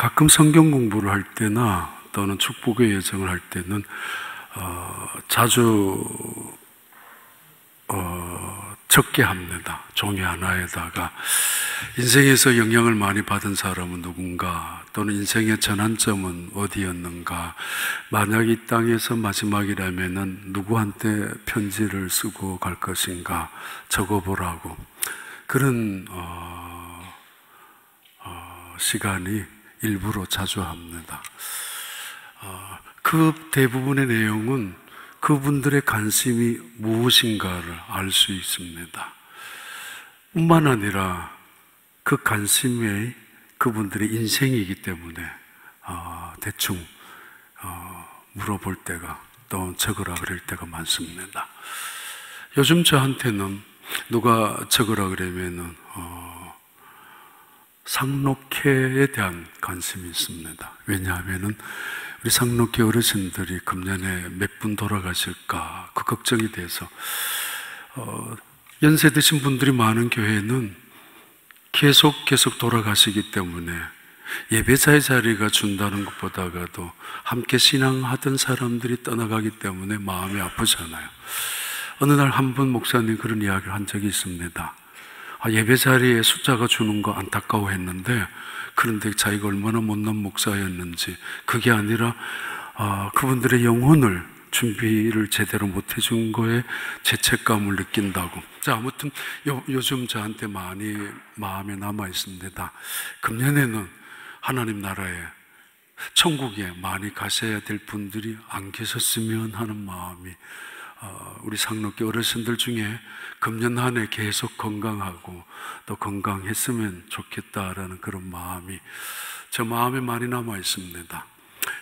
가끔 성경 공부를 할 때나 또는 축복의 여정을 할 때는 자주 적게 합니다. 종이 하나에다가 인생에서 영향을 많이 받은 사람은 누군가, 또는 인생의 전환점은 어디였는가, 만약 이 땅에서 마지막이라면은 누구한테 편지를 쓰고 갈 것인가 적어보라고, 그런 시간이 일부러 자주 합니다. 그 대부분의 내용은 그분들의 관심이 무엇인가를 알 수 있습니다. 뿐만 아니라 그 관심이 그분들의 인생이기 때문에 대충 물어볼 때가, 또 적으라 그럴 때가 많습니다. 요즘 저한테는 누가 적으라 그러면은 상록회에 대한 관심이 있습니다. 왜냐하면은 우리 상록회 어르신들이 금년에 몇 분 돌아가실까 그 걱정이 돼서, 연세 드신 분들이 많은 교회는 계속 돌아가시기 때문에 예배자의 자리가 준다는 것보다가도 함께 신앙하던 사람들이 떠나가기 때문에 마음이 아프잖아요. 어느 날 한 분 목사님 그런 이야기를 한 적이 있습니다. 예배 자리에 숫자가 주는 거 안타까워했는데, 그런데 자기가 얼마나 못난 목사였는지, 그게 아니라 그분들의 영혼을 준비를 제대로 못 해준 거에 죄책감을 느낀다고. 자, 아무튼 요즘 저한테 많이 마음에 남아 있습니다. 금년에는 하나님 나라에, 천국에 많이 가셔야 될 분들이 안 계셨으면 하는 마음이, 우리 상록교 어르신들 중에 금년 한 해 계속 건강하고 또 건강했으면 좋겠다라는 그런 마음이 저 마음에 많이 남아 있습니다.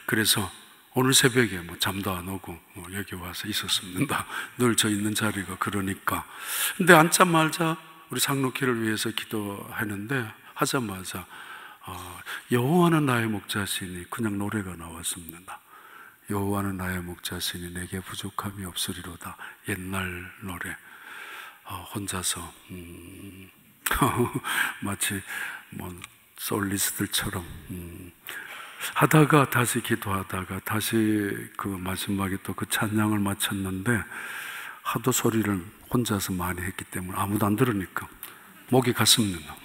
그래서 오늘 새벽에 잠도 안 오고 여기 와서 있었습니다. 늘 저 있는 자리가 그러니까. 근데 앉자마자 우리 상록회를 위해서 기도하는데 하자마자 여호와는 나의 목자시니 그냥 노래가 나왔습니다. 여호와는 나의 목자시니 내게 부족함이 없으리로다. 옛날 노래. 혼자서 마치 솔리스트들처럼 하다가 다시 기도하다가 다시 그 마지막에 또 그 찬양을 마쳤는데, 하도 소리를 혼자서 많이 했기 때문에 아무도 안 들으니까 목이 갔습니다.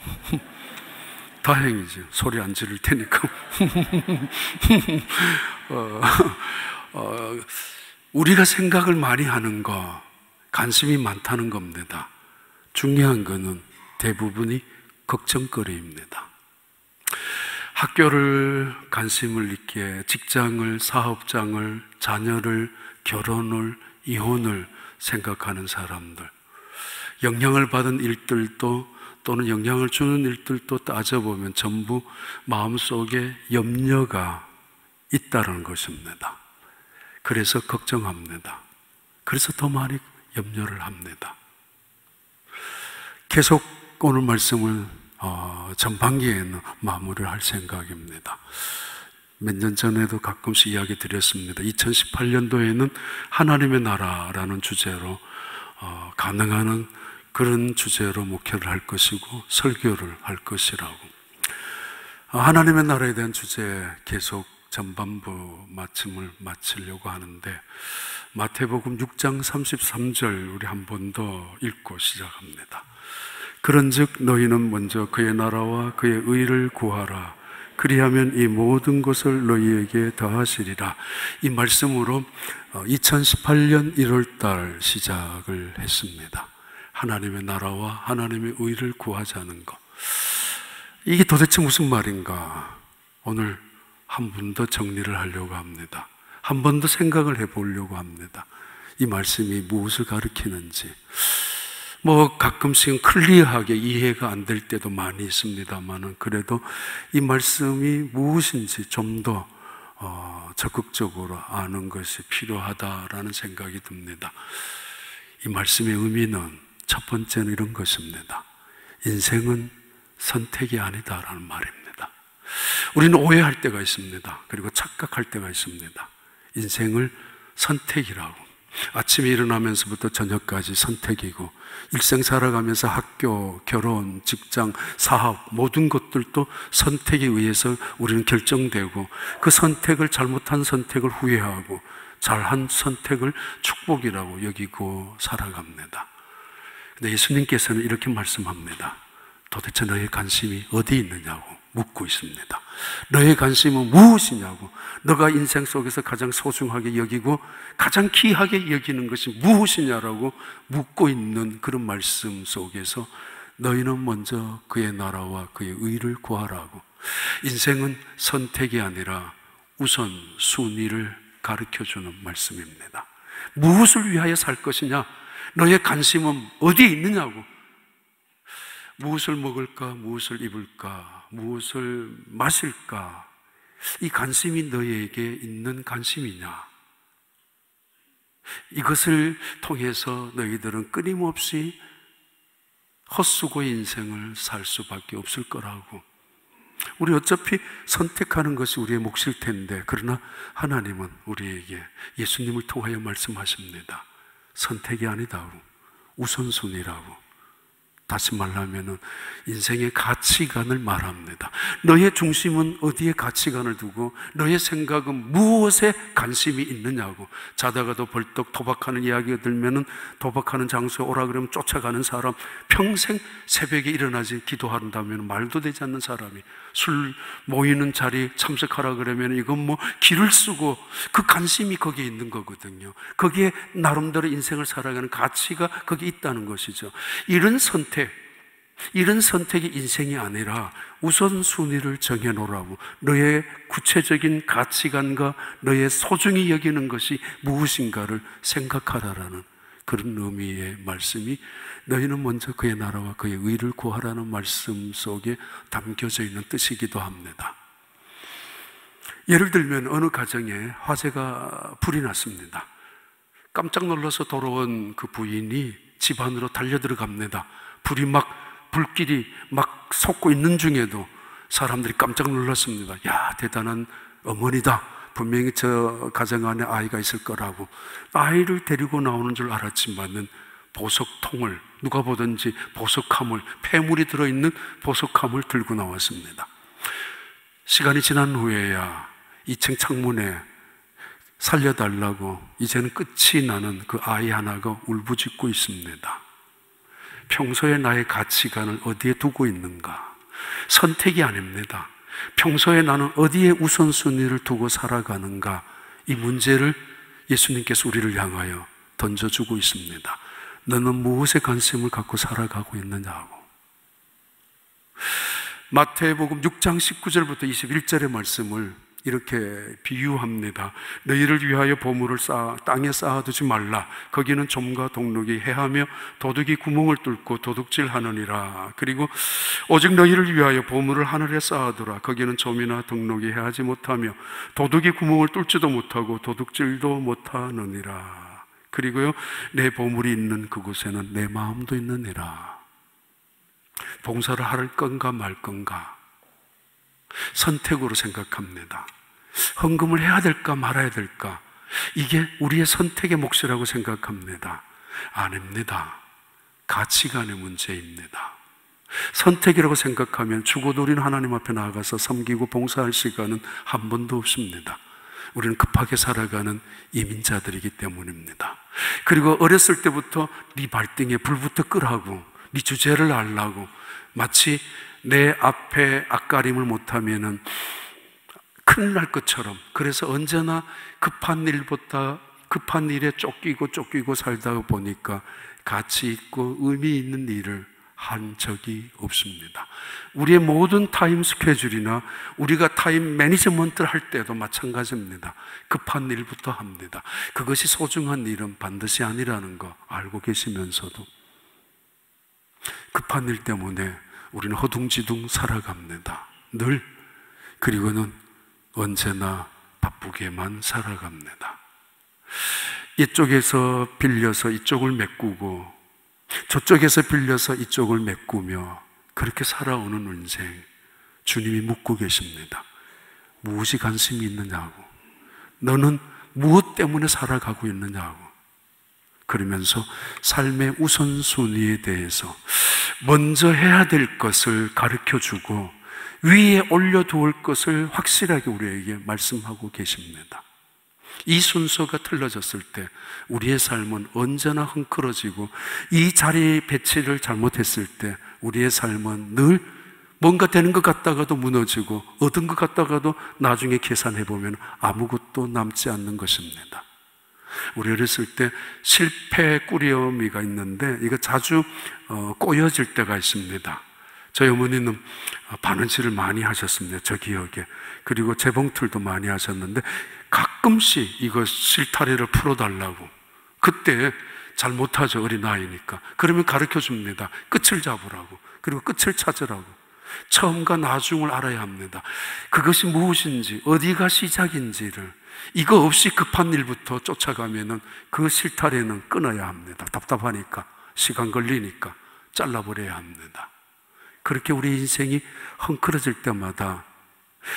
다행이지, 소리 안 지를 테니까. 우리가 생각을 많이 하는 거, 관심이 많다는 겁니다. 중요한 거는 대부분이 걱정거리입니다. 학교를 관심을 있게, 직장을, 사업장을, 자녀를, 결혼을, 이혼을 생각하는 사람들, 영향을 받은 일들도 또는 영향을 주는 일들도 따져보면 전부 마음속에 염려가 있다는 것입니다. 그래서 걱정합니다. 그래서 더 많이 염려를 합니다. 계속 오늘 말씀을 전반기에는 마무리를 할 생각입니다. 몇 년 전에도 가끔씩 이야기 드렸습니다. 2018년도에는 하나님의 나라라는 주제로 가능한 그런 주제로 목회를 할 것이고 설교를 할 것이라고. 하나님의 나라에 대한 주제 계속 전반부 마침을 마치려고 하는데, 마태복음 6장 33절 우리 한 번 더 읽고 시작합니다. 그런즉 너희는 먼저 그의 나라와 그의 의를 구하라. 그리하면 이 모든 것을 너희에게 더하시리라. 이 말씀으로 2018년 1월달 시작을 했습니다. 하나님의 나라와 하나님의 의를 구하자는 것. 이게 도대체 무슨 말인가? 오늘 한 번 더 정리를 하려고 합니다. 한 번 더 생각을 해보려고 합니다. 이 말씀이 무엇을 가리키는지. 가끔씩은 클리어하게 이해가 안 될 때도 많이 있습니다만은, 그래도 이 말씀이 무엇인지 좀 더 적극적으로 아는 것이 필요하다라는 생각이 듭니다. 이 말씀의 의미는 첫 번째는 이런 것입니다. 인생은 선택이 아니다라는 말입니다. 우리는 오해할 때가 있습니다. 그리고 착각할 때가 있습니다. 인생을 선택이라고. 아침에 일어나면서부터 저녁까지 선택이고, 일생 살아가면서 학교, 결혼, 직장, 사업 모든 것들도 선택에 의해서 우리는 결정되고, 그 선택을, 잘못한 선택을 후회하고 잘한 선택을 축복이라고 여기고 살아갑니다. 근데 예수님께서는 이렇게 말씀합니다. 도대체 너의 관심이 어디 있느냐고 묻고 있습니다. 너의 관심은 무엇이냐고, 너가 인생 속에서 가장 소중하게 여기고 가장 귀하게 여기는 것이 무엇이냐라고 묻고 있는 그런 말씀 속에서 너희는 먼저 그의 나라와 그의 의를 구하라고. 인생은 선택이 아니라 우선순위를 가르쳐주는 말씀입니다. 무엇을 위하여 살 것이냐, 너의 관심은 어디에 있느냐고. 무엇을 먹을까, 무엇을 입을까, 무엇을 마실까, 이 관심이 너에게 있는 관심이냐, 이것을 통해서 너희들은 끊임없이 헛수고의 인생을 살 수밖에 없을 거라고. 우리 어차피 선택하는 것이 우리의 몫일 텐데, 그러나 하나님은 우리에게 예수님을 통하여 말씀하십니다. 선택이 아니다고, 우선순위라고. 다시 말하면 인생의 가치관을 말합니다. 너의 중심은 어디에 가치관을 두고 너의 생각은 무엇에 관심이 있느냐고. 자다가도 벌떡 도박하는 이야기가 들면 도박하는 장소에 오라 그러면 쫓아가는 사람, 평생 새벽에 일어나지 기도한다면 말도 되지 않는 사람이 술 모이는 자리에 참석하라 그러면 이건 뭐 길을 쓰고 그 관심이 거기에 있는 거거든요. 거기에 나름대로 인생을 살아가는 가치가 거기에 있다는 것이죠. 이런 선택이 인생이 아니라 우선순위를 정해놓으라고. 너의 구체적인 가치관과 너의 소중히 여기는 것이 무엇인가를 생각하라라는 그런 의미의 말씀이, 너희는 먼저 그의 나라와 그의 의를 구하라는 말씀 속에 담겨져 있는 뜻이기도 합니다. 예를 들면 어느 가정에 화재가 불이 났습니다. 깜짝 놀라서 돌아온 그 부인이 집 안으로 달려들어갑니다. 불길이 막 솟고 있는 중에도 사람들이 깜짝 놀랐습니다. 야, 대단한 어머니다. 분명히 저 가정 안에 아이가 있을 거라고. 아이를 데리고 나오는 줄 알았지만은 보석통을, 누가 보든지 보석함을, 폐물이 들어있는 보석함을 들고 나왔습니다. 시간이 지난 후에야 2층 창문에 살려달라고 이제는 끝이 나는 그 아이 하나가 울부짖고 있습니다. 평소에 나의 가치관을 어디에 두고 있는가? 선택이 아닙니다. 평소에 나는 어디에 우선순위를 두고 살아가는가? 이 문제를 예수님께서 우리를 향하여 던져주고 있습니다. 너는 무엇에 관심을 갖고 살아가고 있느냐고. 마태복음 6장 19절부터 21절의 말씀을 이렇게 비유합니다. 너희를 위하여 보물을 땅에 쌓아두지 말라. 거기는 좀과 동록이 해하며 도둑이 구멍을 뚫고 도둑질하느니라. 그리고 오직 너희를 위하여 보물을 하늘에 쌓아두라. 거기는 좀이나 동록이 해하지 못하며 도둑이 구멍을 뚫지도 못하고 도둑질도 못하느니라. 그리고요, 내 보물이 있는 그곳에는 내 마음도 있느니라. 봉사를 할 건가 말 건가 선택으로 생각합니다. 헌금을 해야 될까 말아야 될까, 이게 우리의 선택의 몫이라고 생각합니다. 아닙니다. 가치관의 문제입니다. 선택이라고 생각하면 죽어도 우리는 하나님 앞에 나아가서 섬기고 봉사할 시간은 한 번도 없습니다. 우리는 급하게 살아가는 이민자들이기 때문입니다. 그리고 어렸을 때부터 네 발등에 불부터 끄라고, 네 주제를 알라고, 마치 내 앞에 앞가림을 못하면은 큰일 날 것처럼, 그래서 언제나 급한 일에 쫓기고 살다 보니까 가치 있고 의미 있는 일을 한 적이 없습니다. 우리의 모든 타임 스케줄이나 우리가 타임 매니지먼트를 할 때도 마찬가지입니다. 급한 일부터 합니다. 그것이 소중한 일은 반드시 아니라는 거 알고 계시면서도 급한 일 때문에 우리는 허둥지둥 살아갑니다. 늘. 그리고는 언제나 바쁘게만 살아갑니다. 이쪽에서 빌려서 이쪽을 메꾸고 저쪽에서 빌려서 이쪽을 메꾸며 그렇게 살아오는 인생, 주님이 묻고 계십니다. 무엇이 관심이 있느냐고. 너는 무엇 때문에 살아가고 있느냐고. 그러면서 삶의 우선순위에 대해서 먼저 해야 될 것을 가르쳐주고 위에 올려두을 것을 확실하게 우리에게 말씀하고 계십니다. 이 순서가 틀어졌을 때 우리의 삶은 언제나 헝클어지고, 이 자리 배치를 잘못했을 때 우리의 삶은 늘 뭔가 되는 것 같다가도 무너지고, 얻은 것 같다가도 나중에 계산해보면 아무것도 남지 않는 것입니다. 우리 어렸을 때 실패 꾸려미가 있는데 이거 자주 꼬여질 때가 있습니다. 저희 어머니는 바느질을 많이 하셨습니다, 저 기억에. 그리고 재봉틀도 많이 하셨는데 가끔씩 이거 실타래를 풀어달라고, 그때 잘 못하죠, 어린아이니까. 그러면 가르쳐 줍니다. 끝을 잡으라고, 그리고 끝을 찾으라고. 처음과 나중을 알아야 합니다. 그것이 무엇인지, 어디가 시작인지를. 이거 없이 급한 일부터 쫓아가면은 그 실타래는 끊어야 합니다. 답답하니까, 시간 걸리니까 잘라버려야 합니다. 그렇게 우리 인생이 헝클어질 때마다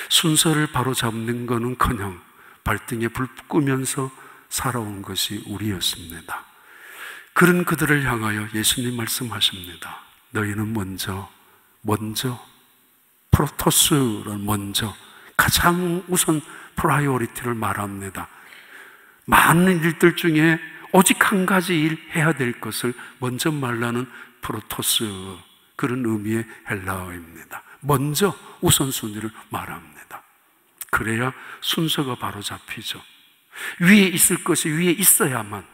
순서를 바로잡는 것은커녕 발등에 불 끄면서 살아온 것이 우리였습니다. 그런 그들을 향하여 예수님 말씀하십니다. 너희는 먼저 프로토스를 먼저, 가장 우선 프라이오리티를 말합니다. 많은 일들 중에 오직 한 가지 일 해야 될 것을 먼저 말하는 프로토스, 그런 의미의 헬라어입니다. 먼저 우선순위를 말합니다. 그래야 순서가 바로 잡히죠. 위에 있을 것이 위에 있어야만,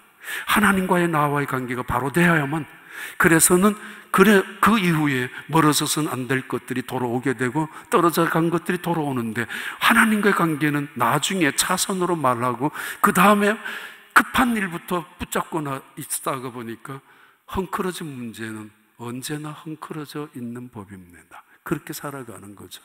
하나님과의 나와의 관계가 바로 되어야만, 그래서는 그 이후에 멀어져서는 안 될 것들이 돌아오게 되고 떨어져 간 것들이 돌아오는데, 하나님과의 관계는 나중에 차선으로 말하고 그 다음에 급한 일부터 붙잡고 있다가 보니까 헝클어진 문제는 언제나 헝클어져 있는 법입니다. 그렇게 살아가는 거죠.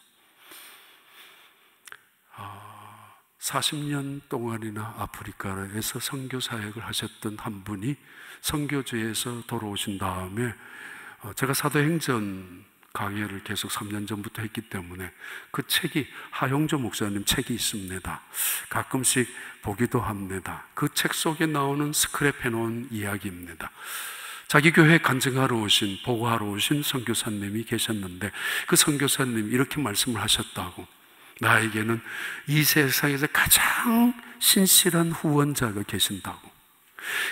40년 동안이나 아프리카에서 선교 사역을 하셨던 한 분이 선교지에서 돌아오신 다음에, 제가 사도행전 강의를 계속 3년 전부터 했기 때문에 그 책이, 하용조 목사님 책이 있습니다. 가끔씩 보기도 합니다. 그 책 속에 나오는 스크랩해 놓은 이야기입니다. 자기 교회 간증하러 오신, 보고하러 오신 선교사님이 계셨는데, 그 선교사님이 이렇게 말씀을 하셨다고. 나에게는 이 세상에서 가장 신실한 후원자가 계신다고.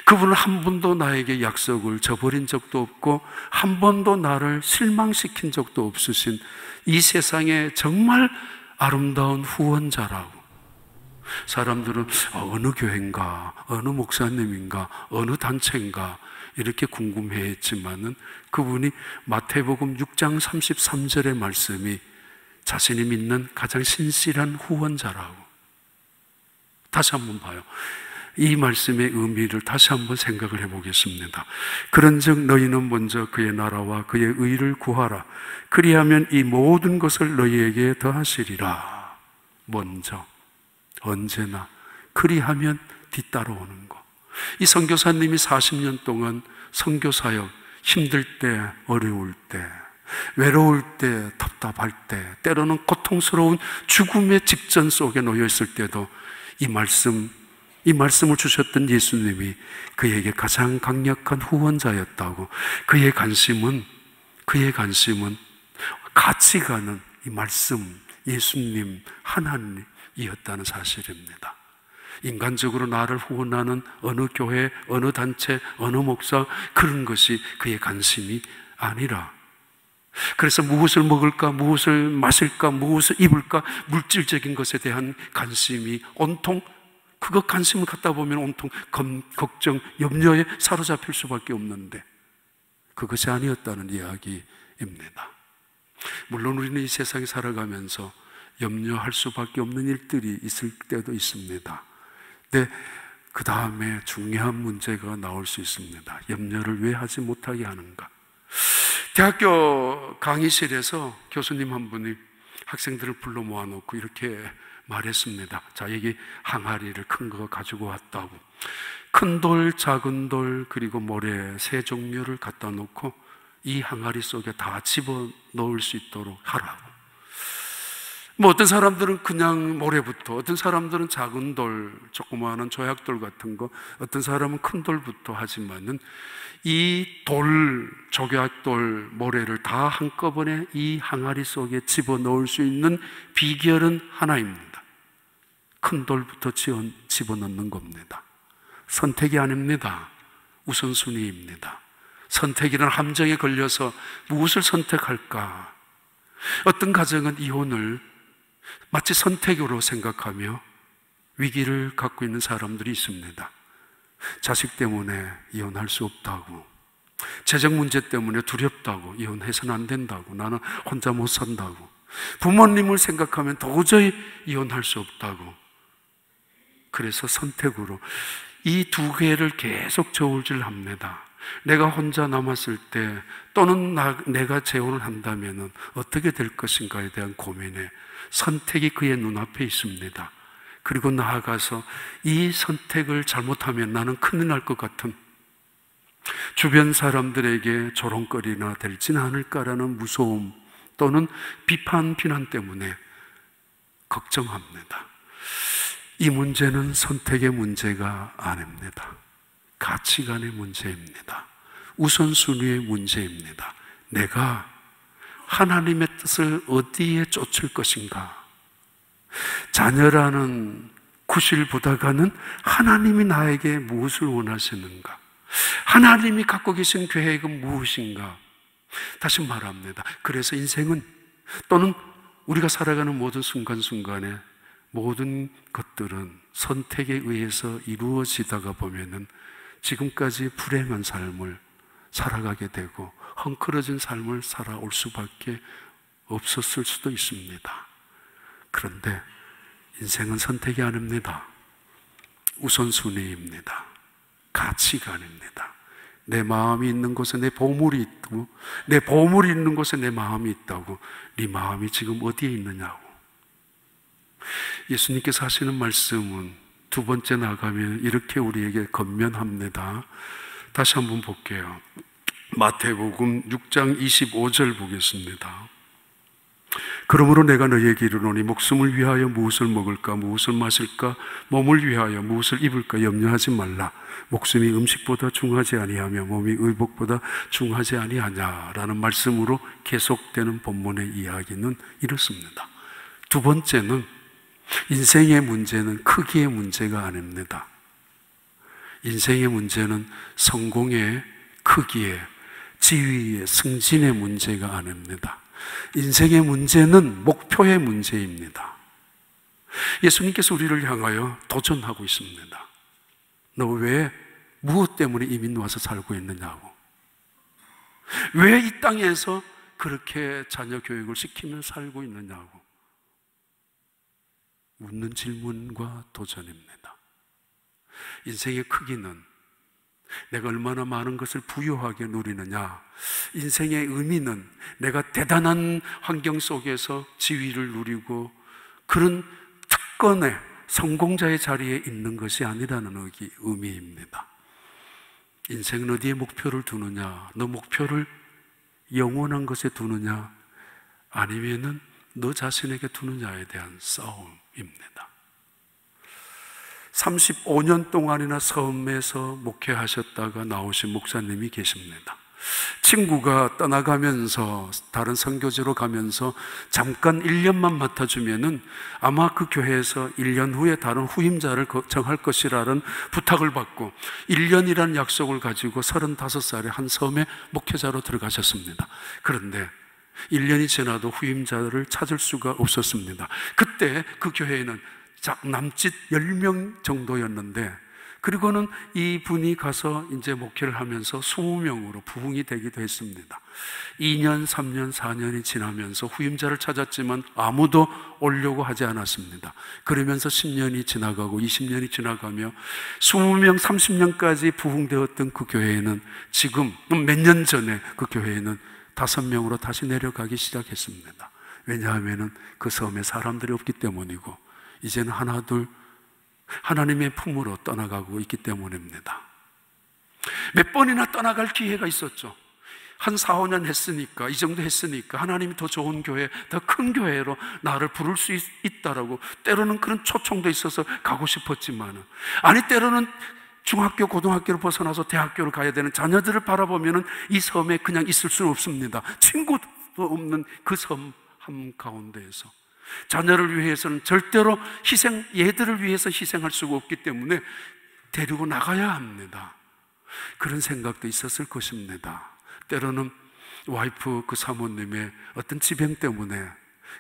그분은 한 번도 나에게 약속을 저버린 적도 없고 한 번도 나를 실망시킨 적도 없으신 이 세상에 정말 아름다운 후원자라고. 사람들은 어느 교회인가, 어느 목사님인가, 어느 단체인가 이렇게 궁금해했지만은, 그분이 마태복음 6장 33절의 말씀이 자신이 믿는 가장 신실한 후원자라고. 다시 한번 봐요. 이 말씀의 의미를 다시 한번 생각을 해보겠습니다. 그런즉 너희는 먼저 그의 나라와 그의 의를 구하라. 그리하면 이 모든 것을 너희에게 더하시리라. 먼저, 언제나 그리하면 뒤따라오는 거. 이 선교사님이 40년 동안 선교사역, 힘들 때, 어려울 때, 외로울 때, 답답할 때, 때로는 고통스러운 죽음의 직전 속에 놓여 있을 때도 이 말씀을 주셨던 예수님이 그에게 가장 강력한 후원자였다고. 그의 관심은 같이 가는 이 말씀, 예수님, 하나님이었다는 사실입니다. 인간적으로 나를 후원하는 어느 교회, 어느 단체, 어느 목사, 그런 것이 그의 관심이 아니라, 그래서 무엇을 먹을까, 무엇을 마실까, 무엇을 입을까, 물질적인 것에 대한 관심이 온통, 그것 관심을 갖다 보면 온통 걱정, 염려에 사로잡힐 수밖에 없는데, 그것이 아니었다는 이야기입니다. 물론 우리는 이 세상에 살아가면서 염려할 수밖에 없는 일들이 있을 때도 있습니다. 근데 그 다음에 중요한 문제가 나올 수 있습니다. 염려를 왜 하지 못하게 하는가? 대학교 강의실에서 교수님 한 분이 학생들을 불러 모아놓고 이렇게 말했습니다. 자, 여기 항아리를 큰 거 가지고 왔다고. 큰 돌, 작은 돌, 그리고 모래 세 종류를 갖다 놓고 이 항아리 속에 다 집어 넣을 수 있도록 하라고. 뭐 어떤 사람들은 그냥 모래부터, 어떤 사람들은 작은 돌, 조그마한 조약돌 같은 거, 어떤 사람은 큰 돌부터 하지만은 이 돌, 조약돌, 모래를 다 한꺼번에 이 항아리 속에 집어넣을 수 있는 비결은 하나입니다. 큰 돌부터 집어넣는 겁니다. 선택이 아닙니다. 우선순위입니다. 선택이라는 함정에 걸려서 무엇을 선택할까? 어떤 가정은 이혼을 마치 선택으로 생각하며 위기를 갖고 있는 사람들이 있습니다. 자식 때문에 이혼할 수 없다고, 재정 문제 때문에 두렵다고, 이혼해서는 안 된다고, 나는 혼자 못 산다고, 부모님을 생각하면 도저히 이혼할 수 없다고, 그래서 선택으로 이 두 개를 계속 저울질합니다. 내가 혼자 남았을 때 또는 내가 재혼을 한다면 어떻게 될 것인가에 대한 고민에 선택이 그의 눈앞에 있습니다. 그리고 나아가서 이 선택을 잘못하면 나는 큰일 날 것 같은, 주변 사람들에게 조롱거리나 될지는 않을까라는 무서움 또는 비난 때문에 걱정합니다. 이 문제는 선택의 문제가 아닙니다. 가치관의 문제입니다. 우선순위의 문제입니다. 내가 하나님의 뜻을 어디에 쫓을 것인가? 자녀라는 구실보다가는 하나님이 나에게 무엇을 원하시는가? 하나님이 갖고 계신 계획은 무엇인가? 다시 말합니다. 그래서 인생은, 또는 우리가 살아가는 모든 순간순간에 모든 것들은 선택에 의해서 이루어지다가 보면은 지금까지 불행한 삶을 살아가게 되고 헝클어진 삶을 살아올 수밖에 없었을 수도 있습니다. 그런데 인생은 선택이 아닙니다. 우선순위입니다. 가치관입니다. 내 마음이 있는 곳에 내 보물이 있고, 내 보물이 있는 곳에 내 마음이 있다고. 네 마음이 지금 어디에 있느냐고. 예수님께서 하시는 말씀은 두 번째 나가면 이렇게 우리에게 권면합니다. 다시 한번 볼게요. 마태복음 6장 25절 보겠습니다. 그러므로 내가 너희에게 이르노니 목숨을 위하여 무엇을 먹을까, 무엇을 마실까, 몸을 위하여 무엇을 입을까 염려하지 말라. 목숨이 음식보다 중하지 아니하며 몸이 의복보다 중하지 아니하냐라는 말씀으로 계속되는 본문의 이야기는 이렇습니다. 두 번째는, 인생의 문제는 크기의 문제가 아닙니다. 인생의 문제는 성공의 크기의, 지위의, 승진의 문제가 아닙니다. 인생의 문제는 목표의 문제입니다. 예수님께서 우리를 향하여 도전하고 있습니다. 너 왜, 무엇 때문에 이민 와서 살고 있느냐고. 왜 이 땅에서 그렇게 자녀 교육을 시키며 살고 있느냐고 묻는 질문과 도전입니다. 인생의 크기는 내가 얼마나 많은 것을 부유하게 누리느냐, 인생의 의미는 내가 대단한 환경 속에서 지위를 누리고 그런 특권의 성공자의 자리에 있는 것이 아니라는 의미입니다. 인생은 어디에 목표를 두느냐, 너 목표를 영원한 것에 두느냐 아니면은 너 자신에게 두느냐에 대한 싸움입니다. 35년 동안이나 섬에서 목회하셨다가 나오신 목사님이 계십니다. 친구가 떠나가면서 다른 선교지로 가면서 잠깐 1년만 맡아주면은 아마 그 교회에서 1년 후에 다른 후임자를 정할 것이라는 부탁을 받고 1년이라는 약속을 가지고 35살에 한 섬에 목회자로 들어가셨습니다. 그런데 1년이 지나도 후임자를 찾을 수가 없었습니다. 그때 그 교회에는 남짓 10명 정도였는데, 그리고는 이 분이 가서 이제 목회를 하면서 20명으로 부흥이 되기도 했습니다. 2년, 3년, 4년이 지나면서 후임자를 찾았지만 아무도 오려고 하지 않았습니다. 그러면서 10년이 지나가고 20년이 지나가며 20명, 30년까지 부흥되었던 그 교회에는 지금 몇 년 전에 그 교회에는 5명으로 다시 내려가기 시작했습니다. 왜냐하면 그 섬에 사람들이 없기 때문이고 이제는 하나둘 하나님의 품으로 떠나가고 있기 때문입니다. 몇 번이나 떠나갈 기회가 있었죠. 한 4, 5년 했으니까, 이 정도 했으니까 하나님이 더 좋은 교회, 더 큰 교회로 나를 부를 수 있다라고 때로는 그런 초청도 있어서 가고 싶었지만, 아니 때로는 중학교, 고등학교를 벗어나서 대학교를 가야 되는 자녀들을 바라보면 이 섬에 그냥 있을 수는 없습니다. 친구도 없는 그 섬 한가운데에서 자녀를 위해서는 절대로 얘들을 위해서 희생할 수가 없기 때문에 데리고 나가야 합니다. 그런 생각도 있었을 것입니다. 때로는 와이프 그 사모님의 어떤 지병 때문에,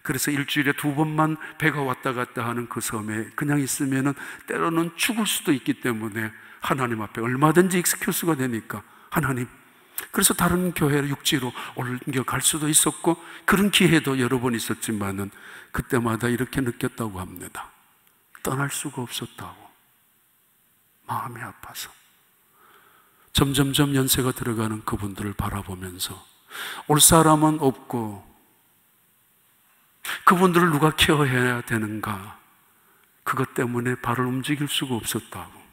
그래서 일주일에 2번만 배가 왔다 갔다 하는 그 섬에 그냥 있으면은 때로는 죽을 수도 있기 때문에 하나님 앞에 얼마든지 익스큐스가 되니까 하나님, 그래서 다른 교회로 육지로 옮겨갈 수도 있었고 그런 기회도 여러 번 있었지만은 그때마다 이렇게 느꼈다고 합니다. 떠날 수가 없었다고. 마음이 아파서. 점점점 연세가 들어가는 그분들을 바라보면서 올 사람은 없고 그분들을 누가 케어해야 되는가, 그것 때문에 발을 움직일 수가 없었다고.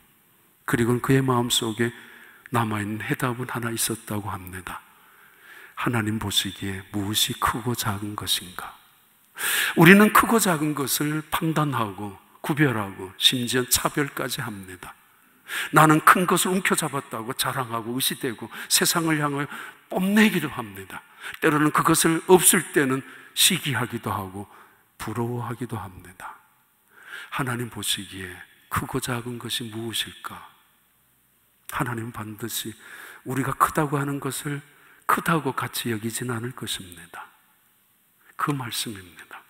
그리고 그의 마음속에 남아있는 해답은 하나 있었다고 합니다. 하나님 보시기에 무엇이 크고 작은 것인가? 우리는 크고 작은 것을 판단하고 구별하고 심지어 차별까지 합니다. 나는 큰 것을 움켜잡았다고 자랑하고 의시되고 세상을 향하여 뽐내기도 합니다. 때로는 그것을 없을 때는 시기하기도 하고 부러워하기도 합니다. 하나님 보시기에 크고 작은 것이 무엇일까? 하나님 반드시 우리가 크다고 하는 것을 크다고 같이 여기진 않을 것입니다. 그 말씀입니다.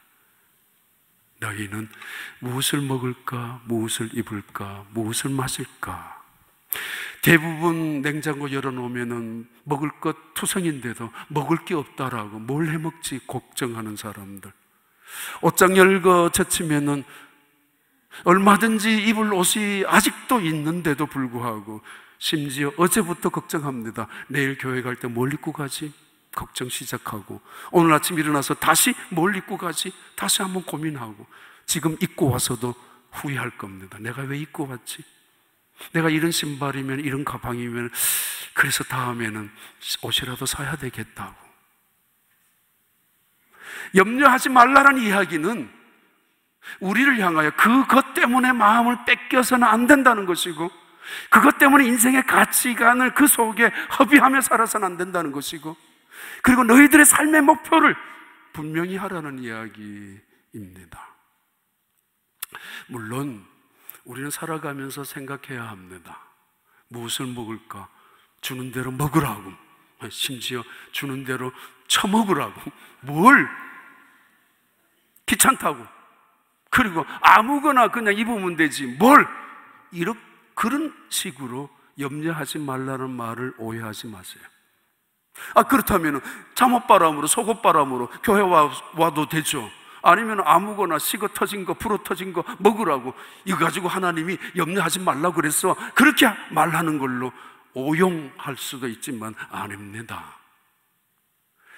너희는 무엇을 먹을까, 무엇을 입을까, 무엇을 마실까? 대부분 냉장고 열어놓으면 먹을 것 투성인데도 먹을 게 없다라고 뭘 해먹지 걱정하는 사람들, 옷장 열고 젖히면은 얼마든지 입을 옷이 아직도 있는데도 불구하고 심지어 어제부터 걱정합니다. 내일 교회 갈 때 뭘 입고 가지? 걱정 시작하고, 오늘 아침 일어나서 다시 뭘 입고 가지? 다시 한번 고민하고, 지금 입고 와서도 후회할 겁니다. 내가 왜 입고 왔지? 내가 이런 신발이면, 이런 가방이면, 그래서 다음에는 옷이라도 사야 되겠다고. 염려하지 말라는 이야기는 우리를 향하여 그것 때문에 마음을 뺏겨서는 안 된다는 것이고, 그것 때문에 인생의 가치관을 그 속에 허비하며 살아서는 안 된다는 것이고, 그리고 너희들의 삶의 목표를 분명히 하라는 이야기입니다. 물론 우리는 살아가면서 생각해야 합니다. 무엇을 먹을까? 주는 대로 먹으라고, 심지어 주는 대로 처먹으라고. 뭘 귀찮다고, 그리고 아무거나 그냥 입으면 되지 뭘, 그런 식으로 염려하지 말라는 말을 오해하지 마세요. 그렇다면 잠옷바람으로 속옷바람으로 교회 와도 되죠. 아니면 아무거나 식어 터진 거, 불어 터진 거 먹으라고, 이거 가지고 하나님이 염려하지 말라고 그래서 그렇게 말하는 걸로 오용할 수도 있지만 아닙니다.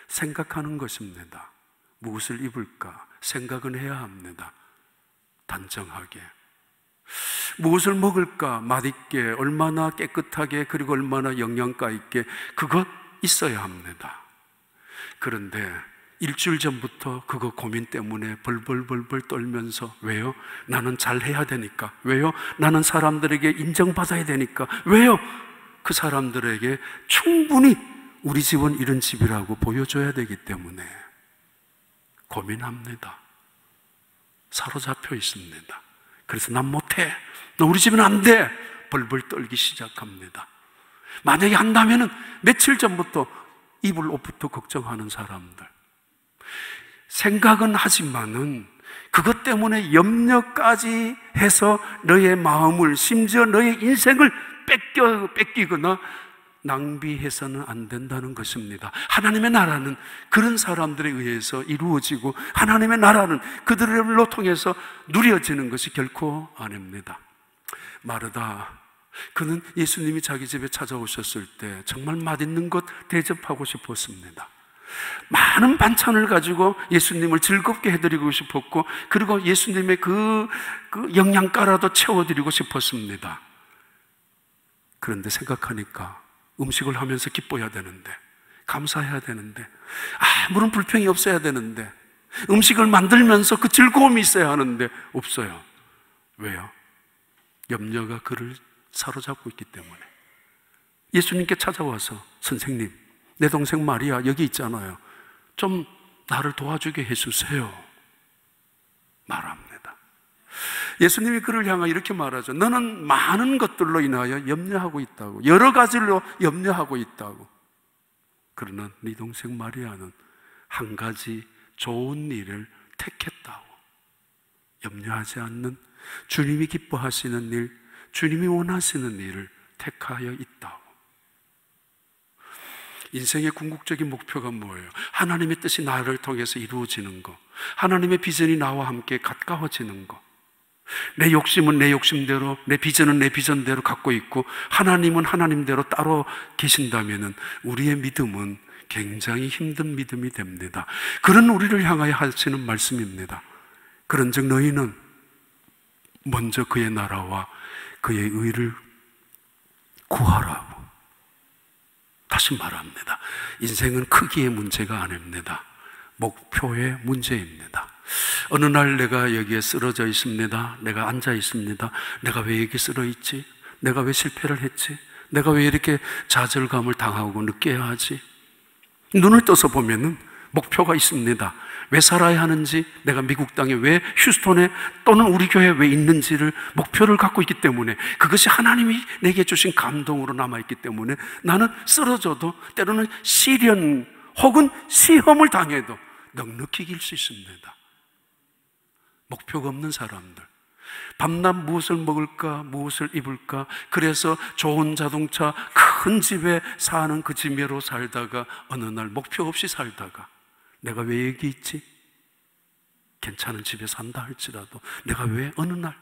생각하는 것입니다. 무엇을 입을까 생각은 해야 합니다. 단정하게. 무엇을 먹을까 맛있게, 얼마나 깨끗하게, 그리고 얼마나 영양가 있게, 그것 있어야 합니다. 그런데 일주일 전부터 그거 고민 때문에 벌벌벌벌 떨면서, 왜요? 나는 잘해야 되니까. 왜요? 나는 사람들에게 인정받아야 되니까. 왜요? 그 사람들에게 충분히 우리 집은 이런 집이라고 보여줘야 되기 때문에 고민합니다. 사로잡혀 있습니다. 그래서 난 못해, 너 우리 집은 안 돼, 벌벌 떨기 시작합니다. 만약에 한다면은 며칠 전부터 입을 옷부터 걱정하는 사람들, 생각은 하지만은 그것 때문에 염려까지 해서 너의 마음을, 심지어 너의 인생을 뺏기거나 낭비해서는 안 된다는 것입니다. 하나님의 나라는 그런 사람들에 의해서 이루어지고, 하나님의 나라는 그들로 통해서 누려지는 것이 결코 아닙니다. 마르다, 그는 예수님이 자기 집에 찾아오셨을 때 정말 맛있는 것 대접하고 싶었습니다. 많은 반찬을 가지고 예수님을 즐겁게 해드리고 싶었고, 그리고 예수님의 그 영양가라도 채워드리고 싶었습니다. 그런데 생각하니까 음식을 하면서 기뻐야 되는데 감사해야 되는데, 아무런 불평이 없어야 되는데, 음식을 만들면서 그 즐거움이 있어야 하는데 없어요. 왜요? 염려가 그를 사로잡고 있기 때문에. 예수님께 찾아와서 선생님, 내 동생 마리아 여기 있잖아요. 좀 나를 도와주게 해주세요. 말합니다. 예수님이 그를 향하여 이렇게 말하죠. 너는 많은 것들로 인하여 염려하고 있다고, 여러 가지로 염려하고 있다고. 그러나 네 동생 마리아는 한 가지 좋은 일을 택했다고. 염려하지 않는, 주님이 기뻐하시는 일, 주님이 원하시는 일을 택하여 있다고. 인생의 궁극적인 목표가 뭐예요? 하나님의 뜻이 나를 통해서 이루어지는 거, 하나님의 비전이 나와 함께 가까워지는 거. 내 욕심은 내 욕심대로, 내 비전은 내 비전대로 갖고 있고, 하나님은 하나님대로 따로 계신다면 우리의 믿음은 굉장히 힘든 믿음이 됩니다. 그런 우리를 향하여 하시는 말씀입니다. 그런즉 너희는 먼저 그의 나라와 그의 의를 구하라고. 다시 말합니다. 인생은 크기의 문제가 아닙니다. 목표의 문제입니다. 어느 날 내가 여기에 쓰러져 있습니다. 내가 앉아 있습니다. 내가 왜 여기 쓰러 있지? 내가 왜 실패를 했지? 내가 왜 이렇게 좌절감을 당하고 느껴야 하지? 눈을 떠서 보면은 목표가 있습니다. 왜 살아야 하는지, 내가 미국 땅에 왜, 휴스톤에 또는 우리 교회에 왜 있는지를, 목표를 갖고 있기 때문에, 그것이 하나님이 내게 주신 감동으로 남아있기 때문에 나는 쓰러져도, 때로는 시련 혹은 시험을 당해도 넉넉히 이길 수 있습니다. 목표가 없는 사람들, 밤낮 무엇을 먹을까, 무엇을 입을까, 그래서 좋은 자동차, 큰 집에 사는 그 지매로 살다가 어느 날 목표 없이 살다가, 내가 왜 여기 있지? 괜찮은 집에 산다 할지라도 내가 왜 어느 날,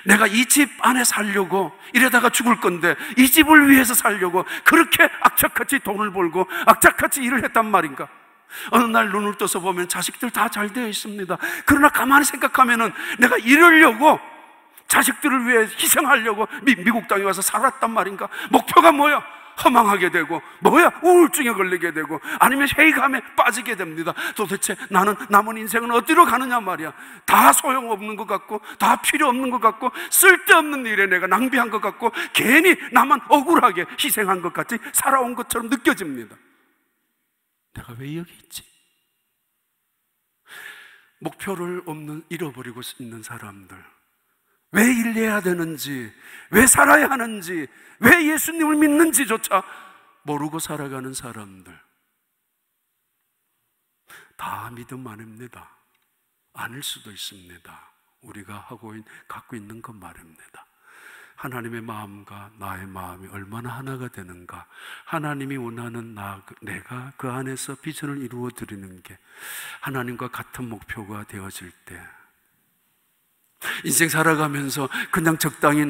내가 이 집 안에 살려고 이러다가 죽을 건데 이 집을 위해서 살려고 그렇게 악착같이 돈을 벌고 악착같이 일을 했단 말인가? 어느 날 눈을 떠서 보면 자식들 다 잘 되어 있습니다. 그러나 가만히 생각하면은 내가 이러려고, 자식들을 위해 희생하려고 미국 땅에 와서 살았단 말인가? 목표가 뭐야? 허망하게 되고, 뭐야? 우울증에 걸리게 되고, 아니면 회의감에 빠지게 됩니다. 도대체 나는 남은 인생은 어디로 가느냐 말이야. 다 소용없는 것 같고, 다 필요 없는 것 같고, 쓸데없는 일에 내가 낭비한 것 같고, 괜히 나만 억울하게 희생한 것 같이 살아온 것처럼 느껴집니다. 내가 왜 여기 있지? 목표를 잃어버리고 있는 사람들, 왜 일해야 되는지, 왜 살아야 하는지, 왜 예수님을 믿는지조차 모르고 살아가는 사람들, 다 믿음 아닙니다. 아닐 수도 있습니다. 우리가 갖고 있는 것 말입니다. 하나님의 마음과 나의 마음이 얼마나 하나가 되는가, 하나님이 원하는 내가 그 안에서 비전을 이루어 드리는 게 하나님과 같은 목표가 되어질 때, 인생 살아가면서 그냥 적당히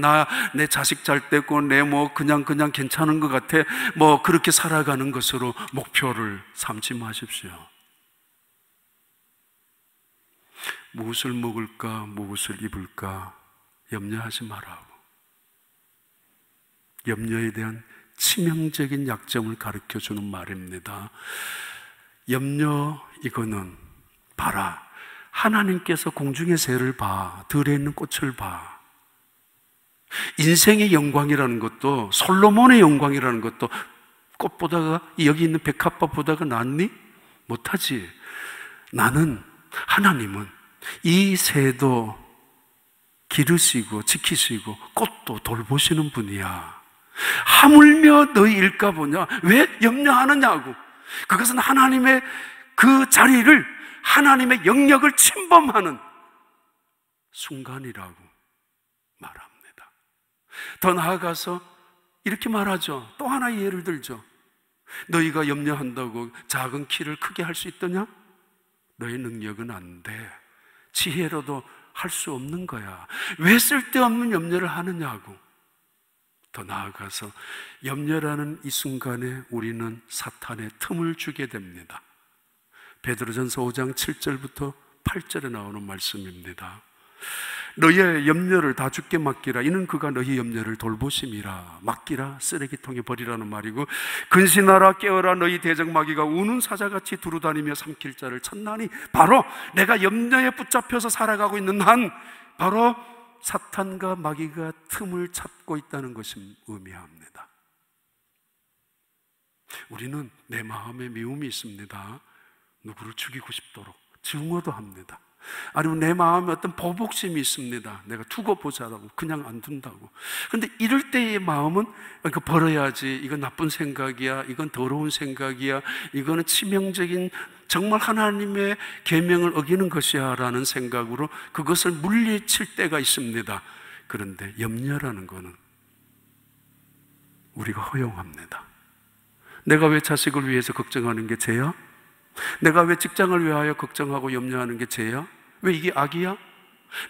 내 자식 잘 되고 내 그냥 괜찮은 것 같아, 그렇게 살아가는 것으로 목표를 삼지 마십시오. 무엇을 먹을까, 무엇을 입을까 염려하지 말라고. 염려에 대한 치명적인 약점을 가르쳐주는 말입니다. 염려, 이거는 봐라, 하나님께서 공중의 새를 봐, 들에 있는 꽃을 봐. 인생의 영광이라는 것도, 솔로몬의 영광이라는 것도 꽃보다가, 여기 있는 백합화보다가 낫니? 못하지. 하나님은 이 새도 기르시고 지키시고 꽃도 돌보시는 분이야. 하물며 너희 일까 보냐? 왜 염려하느냐고. 그것은 하나님의 그 자리를, 하나님의 영역을 침범하는 순간이라고 말합니다. 더 나아가서 이렇게 말하죠. 또 하나의 예를 들죠. 너희가 염려한다고 작은 키를 크게 할 수 있더냐? 너의 능력은 안 돼. 지혜로도 할 수 없는 거야. 왜 쓸데없는 염려를 하느냐고. 더 나아가서 염려라는 이 순간에 우리는 사탄의 틈을 주게 됩니다. 베드로전서 5장 7절부터 8절에 나오는 말씀입니다. 너희의 염려를 다 주께 맡기라. 이는 그가 너희 염려를 돌보심이라. 맡기라, 쓰레기통에 버리라는 말이고, 근신하라, 깨어라, 너희 대적 마귀가 우는 사자같이 두루다니며 삼킬 자를 찾나니, 바로 내가 염려에 붙잡혀서 살아가고 있는 한 바로 사탄과 마귀가 틈을 찾고 있다는 것을 의미합니다. 우리는 내 마음에 미움이 있습니다. 누구를 죽이고 싶도록 증오도 합니다. 아니면 내 마음에 어떤 보복심이 있습니다. 내가 두고 보자라고, 그냥 안 둔다고. 그런데 이럴 때의 마음은 이거 버려야지, 이건 나쁜 생각이야, 이건 더러운 생각이야, 이거는 치명적인, 정말 하나님의 계명을 어기는 것이야 라는 생각으로 그것을 물리칠 때가 있습니다. 그런데 염려라는 것은 우리가 허용합니다. 내가 왜 자식을 위해서 걱정하는 게 죄야? 내가 왜 직장을 위하여 걱정하고 염려하는 게 죄야? 왜 이게 악이야?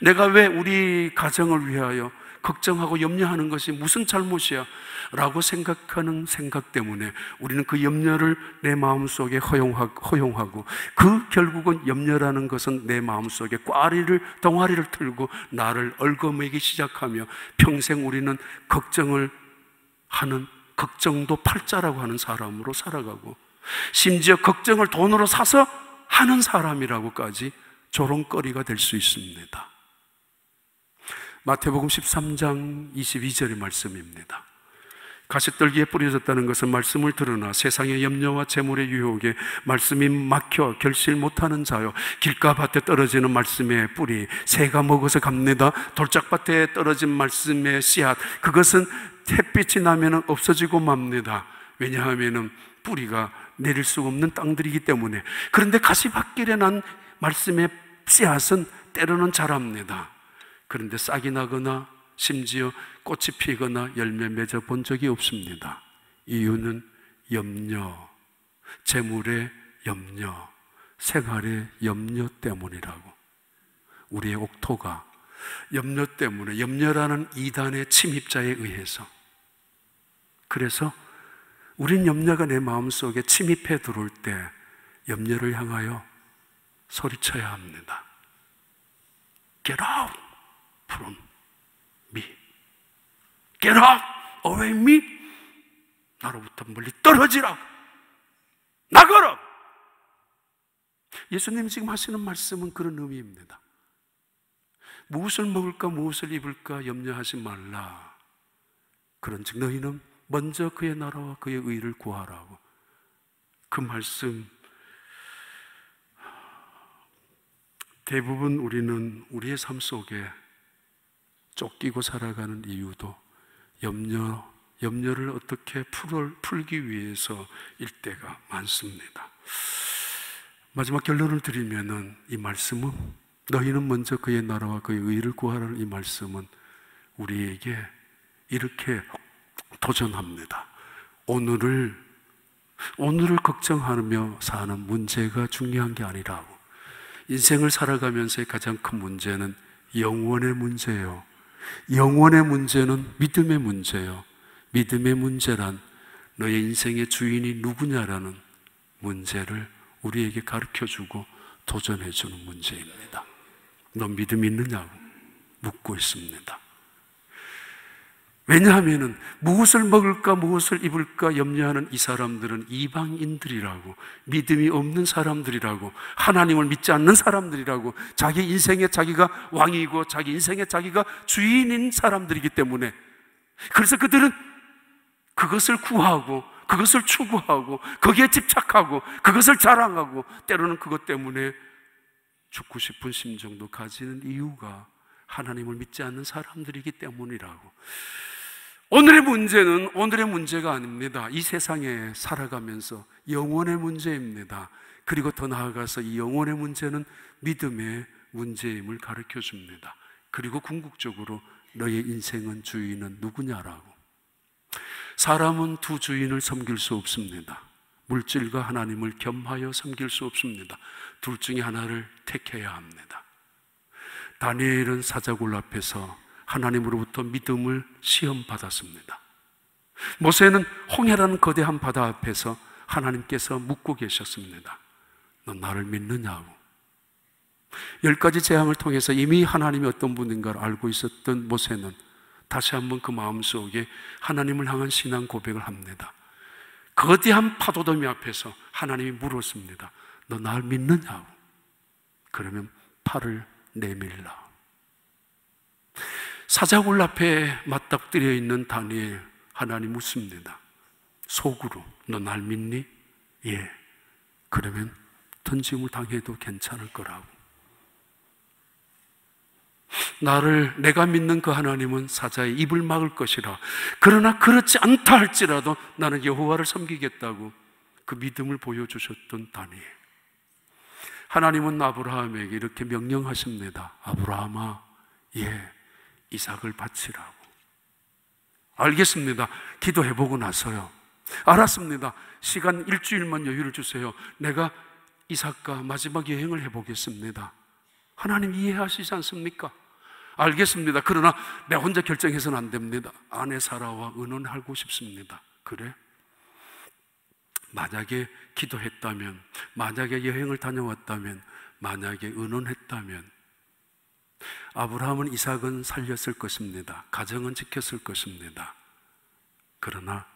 내가 왜 우리 가정을 위하여 걱정하고 염려하는 것이 무슨 잘못이야? 라고 생각하는 생각 때문에 우리는 그 염려를 내 마음속에 허용하고, 그 결국은 염려라는 것은 내 마음속에 덩아리를 틀고 나를 얽어매기 시작하며 평생 우리는 걱정을 하는, 걱정도 팔자라고 하는 사람으로 살아가고, 심지어 걱정을 돈으로 사서 하는 사람이라고까지 조롱거리가 될 수 있습니다. 마태복음 13장 22절의 말씀입니다. 가시떨기에 뿌려졌다는 것은 말씀을 들으나 세상의 염려와 재물의 유혹에 말씀이 막혀 결실 못하는 자요, 길가밭에 떨어지는 말씀의 뿌리, 새가 먹어서 갑니다. 돌짝밭에 떨어진 말씀의 씨앗, 그것은 햇빛이 나면 없어지고 맙니다. 왜냐하면 뿌리가 내릴 수 없는 땅들이기 때문에. 그런데 가시밭길에 난 말씀의 씨앗은 때로는 자랍니다. 그런데 싹이 나거나 심지어 꽃이 피거나 열매 맺어 본 적이 없습니다. 이유는 염려, 재물의 염려, 생활의 염려 때문이라고. 우리의 옥토가 염려 때문에, 염려라는 이단의 침입자에 의해서, 그래서 우린 염려가 내 마음속에 침입해 들어올 때 염려를 향하여 소리쳐야 합니다. Get out from me. Get out away me. 나로부터 멀리 떨어지라. 나가라. 예수님이 지금 하시는 말씀은 그런 의미입니다. 무엇을 먹을까 무엇을 입을까 염려하지 말라. 그런즉 너희는 먼저 그의 나라와 그의 의를 구하라고. 그 말씀, 대부분 우리는 우리의 삶 속에 쫓기고 살아가는 이유도 염려를 어떻게 풀기 위해서일 때가 많습니다. 마지막 결론을 드리면은, 이 말씀은, 너희는 먼저 그의 나라와 그의 의를 구하라는 이 말씀은 우리에게 이렇게 도전합니다. 오늘을 걱정하며 사는 문제가 중요한 게 아니라고. 인생을 살아가면서의 가장 큰 문제는 영원의 문제예요. 영원의 문제는 믿음의 문제예요. 믿음의 문제란 너의 인생의 주인이 누구냐라는 문제를 우리에게 가르쳐주고 도전해주는 문제입니다. 너 믿음 있느냐고 묻고 있습니다. 왜냐하면 무엇을 먹을까 무엇을 입을까 염려하는 이 사람들은 이방인들이라고, 믿음이 없는 사람들이라고, 하나님을 믿지 않는 사람들이라고, 자기 인생에 자기가 왕이고 자기 인생에 자기가 주인인 사람들이기 때문에, 그래서 그들은 그것을 구하고 그것을 추구하고 거기에 집착하고 그것을 자랑하고, 때로는 그것 때문에 죽고 싶은 심정도 가지는 이유가 하나님을 믿지 않는 사람들이기 때문이라고. 오늘의 문제는 오늘의 문제가 아닙니다. 이 세상에 살아가면서 영혼의 문제입니다. 그리고 더 나아가서 이 영혼의 문제는 믿음의 문제임을 가르쳐 줍니다. 그리고 궁극적으로 너의 인생은 주인은 누구냐라고. 사람은 두 주인을 섬길 수 없습니다. 물질과 하나님을 겸하여 섬길 수 없습니다. 둘 중에 하나를 택해야 합니다. 다니엘은 사자굴 앞에서 하나님으로부터 믿음을 시험받았습니다. 모세는 홍해라는 거대한 바다 앞에서 하나님께서 묻고 계셨습니다. 너 나를 믿느냐고. 10가지 재앙을 통해서 이미 하나님이 어떤 분인가를 알고 있었던 모세는 다시 한번 그 마음속에 하나님을 향한 신앙 고백을 합니다. 거대한 파도더미 앞에서 하나님이 물었습니다. 너 날 믿느냐고. 그러면 팔을 내밀라. 사자굴 앞에 맞닥뜨려 있는 다니엘, 하나님 묻습니다. 속으로 너 날 믿니? 예. 그러면 던짐을 당해도 괜찮을 거라고. 내가 믿는 그 하나님은 사자의 입을 막을 것이라. 그러나 그렇지 않다 할지라도 나는 여호와를 섬기겠다고 그 믿음을 보여주셨던 다니엘. 하나님은 아브라함에게 이렇게 명령하십니다. 아브라함아, 예, 이삭을 바치라고. 알겠습니다. 기도해보고 나서요. 알았습니다. 시간 일주일만 여유를 주세요. 내가 이삭과 마지막 여행을 해보겠습니다. 하나님 이해하시지 않습니까? 알겠습니다. 그러나 내가 혼자 결정해서는 안 됩니다. 아내 사라와 의논하고 싶습니다. 그래? 만약에 기도했다면, 만약에 여행을 다녀왔다면, 만약에 의논했다면 아브라함은 이삭은 살렸을 것입니다. 가정은 지켰을 것입니다. 그러나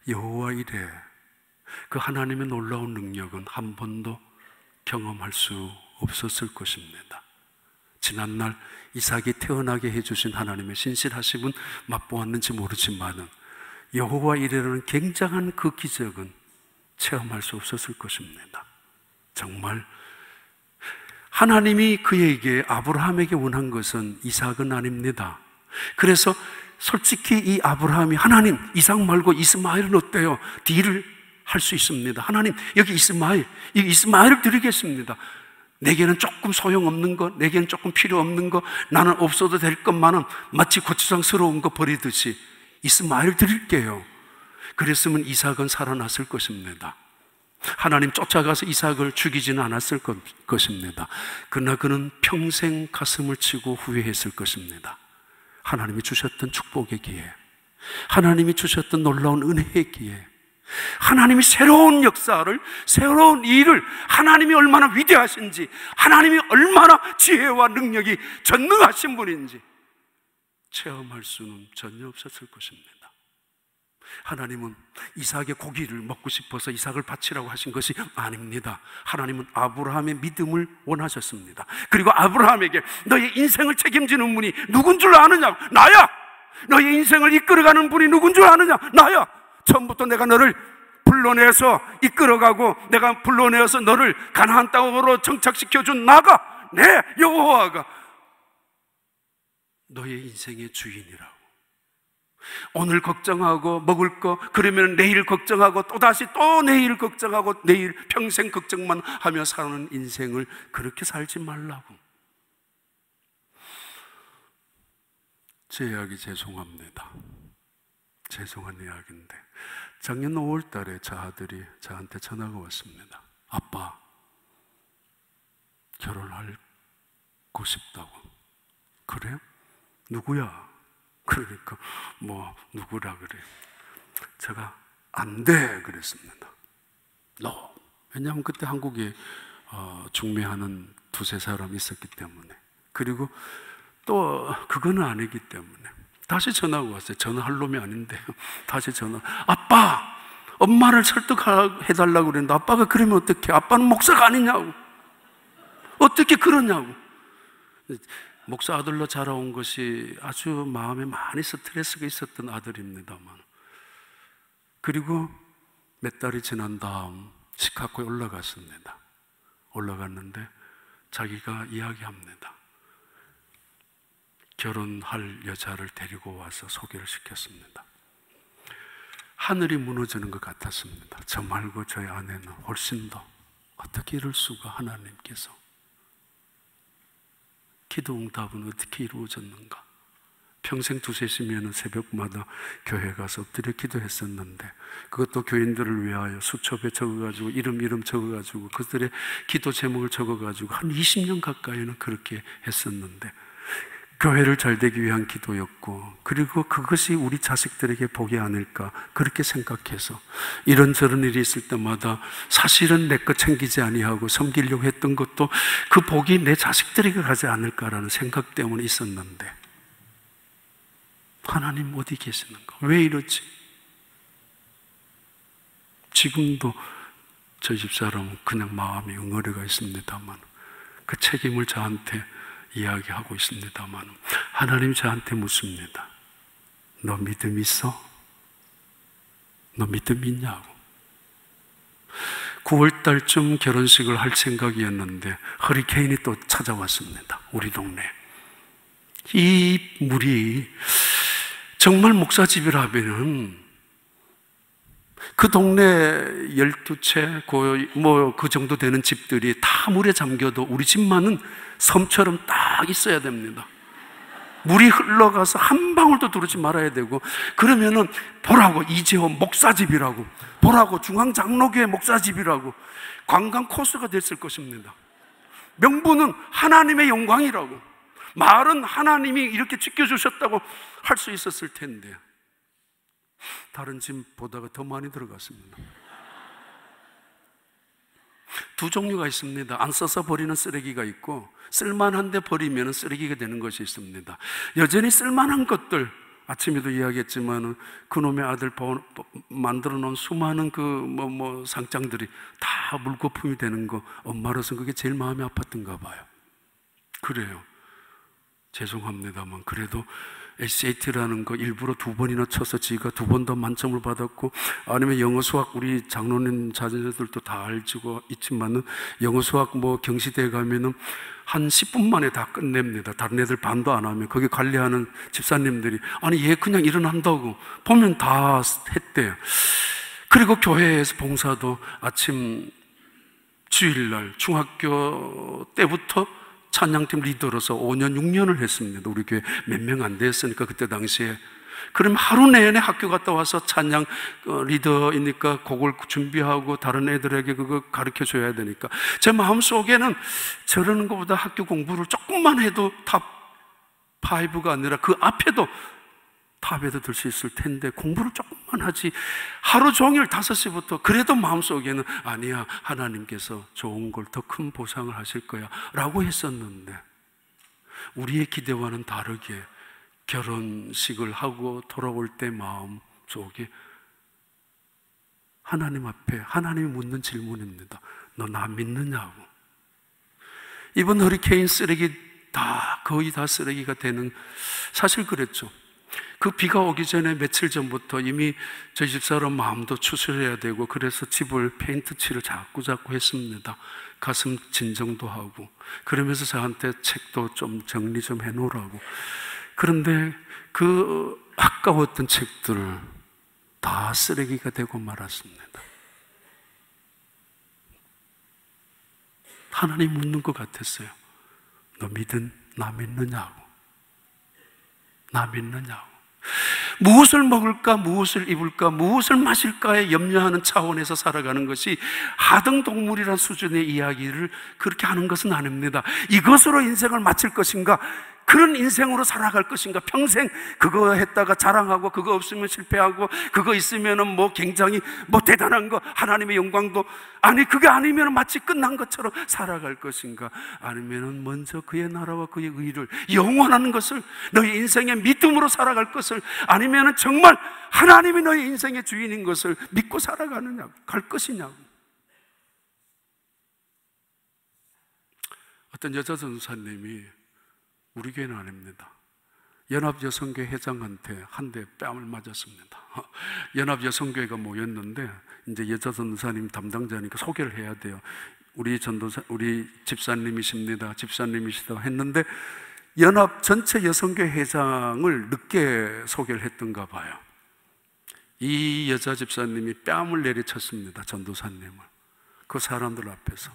여호와 이래 그 하나님의 놀라운 능력은 한 번도 경험할 수 없었을 것입니다. 지난날 이삭이 태어나게 해주신 하나님의 신실하심은 맛보았는지 모르지만은 여호와 이래라는 굉장한 그 기적은 체험할 수 없었을 것입니다. 정말 하나님이 그에게, 아브라함에게 원한 것은 이삭은 아닙니다. 그래서 솔직히 이 아브라함이 하나님, 이삭 말고 이스마엘은 어때요? 딜을 할 수 있습니다. 하나님, 여기 이스마엘을 드리겠습니다. 내게는 조금 소용없는 거, 내게는 조금 필요 없는 거, 나는 없어도 될 것만은 마치 고추장스러운 거 버리듯이 이스마엘 드릴게요. 그랬으면 이삭은 살아났을 것입니다. 하나님 쫓아가서 이삭을 죽이지는 않았을 것입니다. 그러나 그는 평생 가슴을 치고 후회했을 것입니다. 하나님이 주셨던 축복의 기회, 하나님이 주셨던 놀라운 은혜의 기회, 하나님이 새로운 역사를, 새로운 일을, 하나님이 얼마나 위대하신지, 하나님이 얼마나 지혜와 능력이 전능하신 분인지 체험할 수는 전혀 없었을 것입니다. 하나님은 이삭의 고기를 먹고 싶어서 이삭을 바치라고 하신 것이 아닙니다. 하나님은 아브라함의 믿음을 원하셨습니다. 그리고 아브라함에게 너의 인생을 책임지는 분이 누군 줄 아느냐고. 나야! 너의 인생을 이끌어가는 분이 누군 줄 아느냐? 나야! 처음부터 내가 너를 불러내서 이끌어가고 내가 불러내어서 너를 가나안 땅으로 정착시켜준 나가, 내 여호와가 너의 인생의 주인이라고. 오늘 걱정하고 먹을 거, 그러면 내일 걱정하고 또다시 또 내일 걱정하고 내일 평생 걱정만 하며 사는 인생을 그렇게 살지 말라고. 제 이야기 죄송합니다. 죄송한 이야기인데 작년 5월 달에 저 아들이 저한테 전화가 왔습니다. 아빠, 결혼하고 싶다고. 그래? 누구야? 그러니까 누구라 그래. 제가 안 돼 그랬습니다. 왜냐하면 그때 한국에 중매하는 두세 사람이 있었기 때문에, 그리고 또 그거는 아니기 때문에 다시 전화가 왔어요. 전화할 놈이 아닌데 다시 전화. 아빠, 엄마를 설득해달라고 그랬는데 아빠가 그러면 어떡해? 아빠는 목사가 아니냐고. 어떻게 그러냐고. 목사 아들로 자라온 것이 아주 마음에 많이 스트레스가 있었던 아들입니다만, 그리고 몇 달이 지난 다음 시카고에 올라갔습니다. 올라갔는데 자기가 이야기합니다. 결혼할 여자를 데리고 와서 소개를 시켰습니다. 하늘이 무너지는 것 같았습니다. 저 말고 저희 아내는 훨씬 더, 어떻게 이럴 수가, 하나님께서. 기도 응답은 어떻게 이루어졌는가. 평생 두세 시면 새벽마다 교회 가서 엎드려 기도했었는데, 그것도 교인들을 위하여 수첩에 적어가지고 이름 적어가지고 그들의 기도 제목을 적어가지고 한 20년 가까이는 그렇게 했었는데, 교회를 잘 되기 위한 기도였고, 그리고 그것이 우리 자식들에게 복이 아닐까 그렇게 생각해서 이런저런 일이 있을 때마다 사실은 내 것 챙기지 아니하고 섬기려고 했던 것도 그 복이 내 자식들에게 가지 않을까라는 생각 때문에 있었는데, 하나님 어디 계시는가? 왜 이러지? 지금도 저희 집사람은 그냥 마음이 응어리가 있습니다만 그 책임을 저한테 이야기하고 있습니다만, 하나님 저한테 묻습니다. 너 믿음 있어? 너 믿음 있냐고. 9월 달쯤 결혼식을 할 생각이었는데 허리케인이 또 찾아왔습니다. 우리 동네. 이 물이 정말 목사집이라면은 그 동네 12채, 그 정도 되는 집들이 다 물에 잠겨도 우리 집만은 섬처럼 딱 있어야 됩니다. 물이 흘러가서 한 방울도 들어오지 말아야 되고, 그러면은 보라고 이재호 목사집이라고, 보라고 중앙장로교회 목사집이라고 관광 코스가 됐을 것입니다. 명분은 하나님의 영광이라고, 말은 하나님이 이렇게 지켜주셨다고 할 수 있었을 텐데 다른 집보다가 더 많이 들어갔습니다. 두 종류가 있습니다. 안 써서 버리는 쓰레기가 있고, 쓸만한데 버리면 쓰레기가 되는 것이 있습니다. 여전히 쓸만한 것들, 아침에도 이야기했지만 그놈의 아들 만들어 놓은 수많은 상장들이 다 물거품이 되는 거, 엄마로서는 그게 제일 마음이 아팠던가 봐요. 그래요. 죄송합니다만 그래도 SAT라는 거 일부러 2번이나 쳐서 지가 2번 더 만점을 받았고, 아니면 영어 수학 우리 장로님 자녀들도 다 알지고 있지만은 영어 수학 경시대에 가면은 한 10분 만에 다 끝냅니다. 다른 애들 반도 안 하면. 거기 관리하는 집사님들이 아니 얘 그냥 일어난다고 보면 다 했대요. 그리고 교회에서 봉사도 아침 주일날 중학교 때부터 찬양팀 리더로서 5년, 6년을 했습니다. 우리 교회 몇 명 안 됐으니까 그때 당시에. 그럼 하루 내내 학교 갔다 와서 찬양 리더이니까 곡을 준비하고 다른 애들에게 그거 가르쳐 줘야 되니까 제 마음속에는 저러는 것보다 학교 공부를 조금만 해도 탑 5가 아니라 그 앞에도 탑에도 들 수 있을 텐데 공부를 조금만 하지 하루 종일 5시부터, 그래도 마음속에는 아니야, 하나님께서 좋은 걸 더 큰 보상을 하실 거야 라고 했었는데, 우리의 기대와는 다르게 결혼식을 하고 돌아올 때 마음속에 하나님 앞에 하나님이 묻는 질문입니다. 너 나 믿느냐고. 이번 허리케인 쓰레기 거의 다 쓰레기가 되는, 사실 그랬죠. 그 비가 오기 전에 며칠 전부터 이미 저희 집사람 마음도 추스려야 되고, 그래서 집을 페인트 칠을 자꾸 했습니다. 가슴 진정도 하고, 그러면서 저한테 책도 좀 정리 좀 해놓으라고. 그런데 그 아까웠던 책들 다 쓰레기가 되고 말았습니다. 하나님 묻는 것 같았어요. 나 믿느냐고. 나 믿느냐고. 무엇을 먹을까, 무엇을 입을까, 무엇을 마실까에 염려하는 차원에서 살아가는 것이 하등동물이라는 수준의 이야기를 그렇게 하는 것은 아닙니다. 이것으로 인생을 마칠 것인가, 그런 인생으로 살아갈 것인가, 평생 그거 했다가 자랑하고 그거 없으면 실패하고 그거 있으면 굉장히 대단한 거, 하나님의 영광도 아니 그게 아니면 마치 끝난 것처럼 살아갈 것인가, 아니면 먼저 그의 나라와 그의 의를, 영원한 것을, 너희 인생의 믿음으로 살아갈 것을, 아니면 정말 하나님이 너희 인생의 주인인 것을 믿고 살아가느냐고, 갈 것이냐고. 어떤 여자 전도사님이, 우리 교회는 아닙니다, 연합여성교회 회장한테 한 대 뺨을 맞았습니다. 연합여성교회가 모였는데 이제 여자 전도사님 담당자니까 소개를 해야 돼요. 우리 집사님이십니다, 집사님이시다 했는데 연합 전체 여성교회 회장을 늦게 소개를 했던가 봐요. 이 여자 집사님이 뺨을 내리쳤습니다. 전도사님을. 그 사람들 앞에서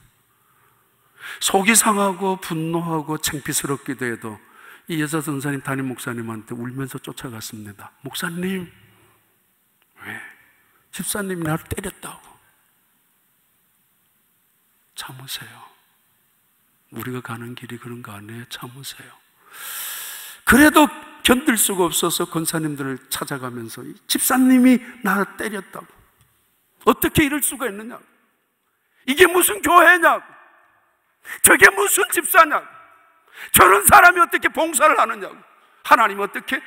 속이 상하고 분노하고 창피스럽기도 해도 이 여자 전사님 담임 목사님한테 울면서 쫓아갔습니다. 목사님, 왜? 집사님이 나를 때렸다고. 참으세요. 우리가 가는 길이 그런 거 아니에요? 참으세요. 그래도 견딜 수가 없어서 권사님들을 찾아가면서 집사님이 나 때렸다고, 어떻게 이럴 수가 있느냐고, 이게 무슨 교회냐고, 저게 무슨 집사냐고, 저런 사람이 어떻게 봉사를 하느냐고, 하나님 어떻게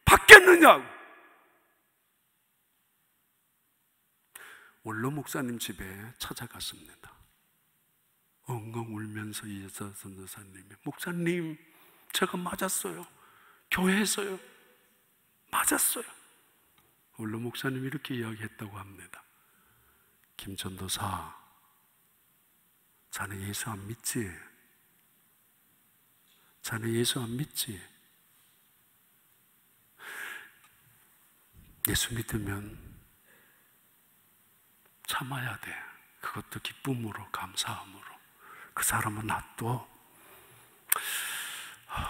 받겠느냐고. 원로 목사님 집에 찾아갔습니다. 엉엉 울면서 이 여자 선교사님이, 목사님, 제가 맞았어요. 교회에서요. 맞았어요. 원로 목사님이 이렇게 이야기했다고 합니다. 김전도사, 자네 예수 안 믿지? 자네 예수 안 믿지? 예수 믿으면 참아야 돼. 그것도 기쁨으로, 감사함으로. 그 사람은 놔둬.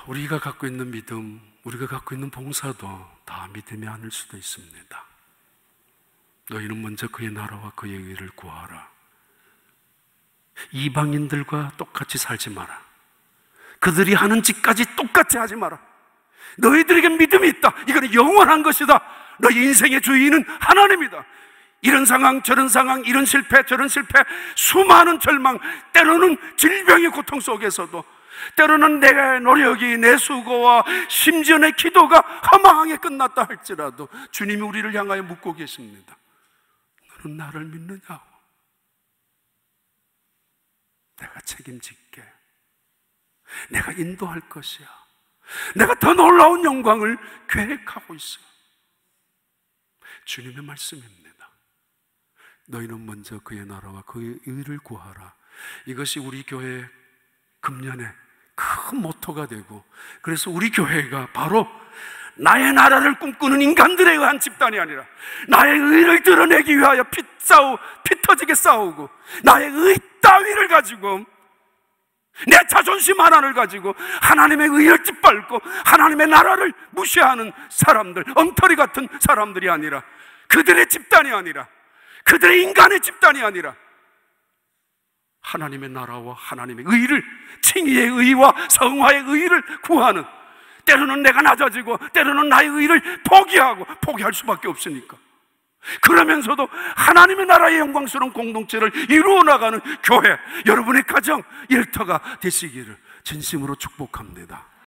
우리가 갖고 있는 믿음, 우리가 갖고 있는 봉사도 다 믿음이 아닐 수도 있습니다. 너희는 먼저 그의 나라와 그의 의를 구하라. 이방인들과 똑같이 살지 마라. 그들이 하는 짓까지 똑같이 하지 마라. 너희들에게 믿음이 있다. 이거는 영원한 것이다. 너희 인생의 주인은 하나님이다. 이런 상황, 저런 상황, 이런 실패, 저런 실패, 수많은 절망, 때로는 질병의 고통 속에서도, 때로는 내 노력이, 내 수고와 심지어 내 기도가 허망하게 끝났다 할지라도 주님이 우리를 향하여 묻고 계십니다. 너는 나를 믿느냐고. 내가 책임질게. 내가 인도할 것이야. 내가 더 놀라운 영광을 계획하고 있어. 주님의 말씀입니다. 너희는 먼저 그의 나라와 그의 의를 구하라. 이것이 우리 교회 금년에 큰 모토가 되고, 그래서 우리 교회가 바로 나의 나라를 꿈꾸는 인간들에 의한 집단이 아니라 나의 의를 드러내기 위하여 피 터지게 싸우고, 나의 의 따위를 가지고, 내 자존심 하나를 가지고 하나님의 의를 짓밟고 하나님의 나라를 무시하는 사람들, 엉터리 같은 사람들이 아니라, 그들의 집단이 아니라, 그들의 인간의 집단이 아니라 하나님의 나라와 하나님의 의를, 칭의의 의와 성화의 의를 구하는, 때로는 내가 낮아지고 때로는 나의 의를 포기할 수밖에 없으니까, 그러면서도 하나님의 나라의 영광스러운 공동체를 이루어 나가는 교회, 여러분의 가정 일터가 되시기를 진심으로 축복합니다.